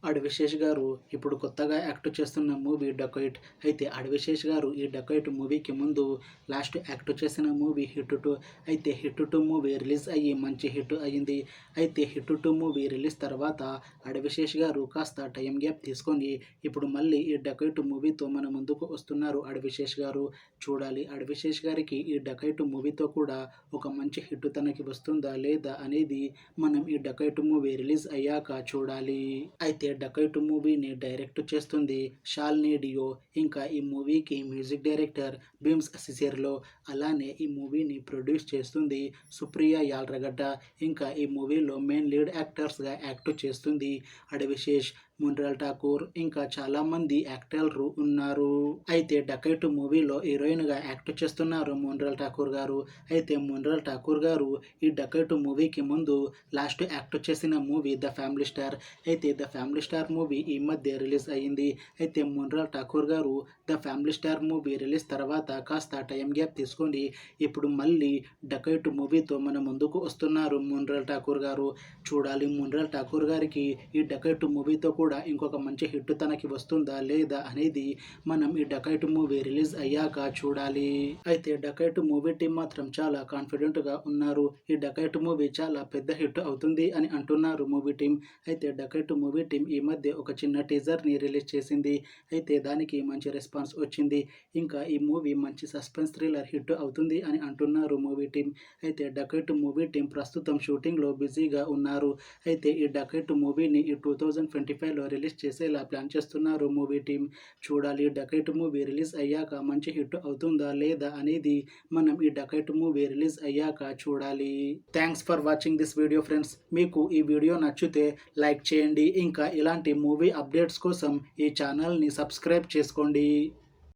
అడివిశేష్ గారు ఇప్పుడు కొత్తగా యాక్ట్ చేస్తున్న మూవీ డకాయిట్. అయితే అడివిశేష్ గారు ఈ డకాయిట్ మూవీకి ముందు లాస్ట్ యాక్ట్ చేసిన మూవీ హిట్ 2. అయితే హిట్ 2 మూవీ రిలీజ్ అయ్యి మంచి హిట్ అయ్యింది. అయితే హిట్ 2 మూవీ రిలీజ్ తర్వాత అడివిశేష్ గారు కాస్త టైం గ్యాప్ తీసుకొని ఇప్పుడు మళ్ళీ ఈ డకాయిట్ మూవీతో మన ముందుకు వస్తున్నారు అడివిశేష్ గారు. చూడాలి అడివిశేష్ గారికి ఈ డకాయిట్ మూవీతో కూడా ఒక మంచి హిట్ తనకి వస్తుందా లేదా అనేది మనం ఈ డకాయిట్ మూవీ రిలీజ్ అయ్యాక చూడాలి. అయితే డకాయిట్ మూవీని డైరెక్ట్ చేస్తుంది శాలిని డియో. ఇంకా ఈ మూవీకి మ్యూజిక్ డైరెక్టర్ భీమ్స్ సిసిర్లో. అలానే ఈ మూవీని ప్రొడ్యూస్ చేస్తుంది సుప్రియ యాల్రగడ్డ. ఇంకా ఈ మూవీలో మెయిన్ లీడ్ యాక్టర్స్గా యాక్ట్ చేస్తుంది అడివిశేష్, మున్రల్ ఠాకూర్, ఇంకా చాలామంది యాక్టర్లు ఉన్నారు. అయితే డకాయిట్ మూవీలో హీరోయిన్గా యాక్ట్ చేస్తున్నారు మున్రల్ ఠాకూర్ గారు. అయితే మున్రల్ ఠాకూర్ గారు ఈ డకాయిట్ మూవీకి ముందు లాస్ట్ యాక్ట్ చేసిన మూవీ ద ఫ్యామిలీ స్టార్. అయితే ద ఫ్యామిలీ స్టార్ మూవీ ఈ మధ్య రిలీజ్ అయ్యింది. అయితే మున్రల్ ఠాకూర్ గారు the family star movie release తర్వాత కాస్త టైం గ్యాప్ తీసుకొని ఇప్పుడు మళ్ళీ డకాయిట్ మూవీతో మన ముందుకు వస్తున్నారు మున్రల్ ఠాకూర్ గారు. చూడాలి మున్రల్ ఠాకూర్ గారికి ఈ డకాయిట్ మూవీతో కూడా ఇంకొక మంచి హిట్ తనకి వస్తుందా లేదా అనేది మనం ఈ డకాయిట్ మూవీ రిలీజ్ అయ్యాక చూడాలి. అయితే డకాయిట్ మూవీ టీం మాత్రం చాలా కాన్ఫిడెంట్గా ఉన్నారు. ఈ డకాయిట్ మూవీ చాలా పెద్ద హిట్ అవుతుంది అని అంటున్నారు మూవీ టీం. అయితే డకాయిట్ మూవీ టీం ఈ మధ్య ఒక చిన్న టీజర్ని రిలీజ్ చేసింది. అయితే దానికి మంచి రెస్పాన్స్ వచ్చింది. ఇంకా ఈ మూవీ మంచి సస్పెన్స్ థ్రిల్లర్ హిట్ అవుతుంది అని అంటున్నారు మూవీ టీం. అయితే డకాయిట్ మూవీ టీం ప్రస్తుతం షూటింగ్లో బిజీగా ఉన్నారు. అయితే ఈ డకాయిట్ మూవీని ఈ 2025లో రిలీజ్ చేసేలా ప్లాన్ చేస్తున్నారు మూవీ టీం. చూడాలి డకాయిట్ మూవీ రిలీజ్ అయ్యాక మంచి హిట్ అవుతుందా లేదా అనేది మనం ఈ డకాయిట్ మూవీ రిలీజ్ అయ్యాక చూడాలి. Thanks for watching this video friends. మీకు ఈ వీడియో నచ్చితే లైక్ చేయండి. ఇంకా ఇలాంటి మూవీ అప్డేట్స్ కోసం ఈ ఛానల్ని సబ్స్క్రైబ్ చేసుకోండి.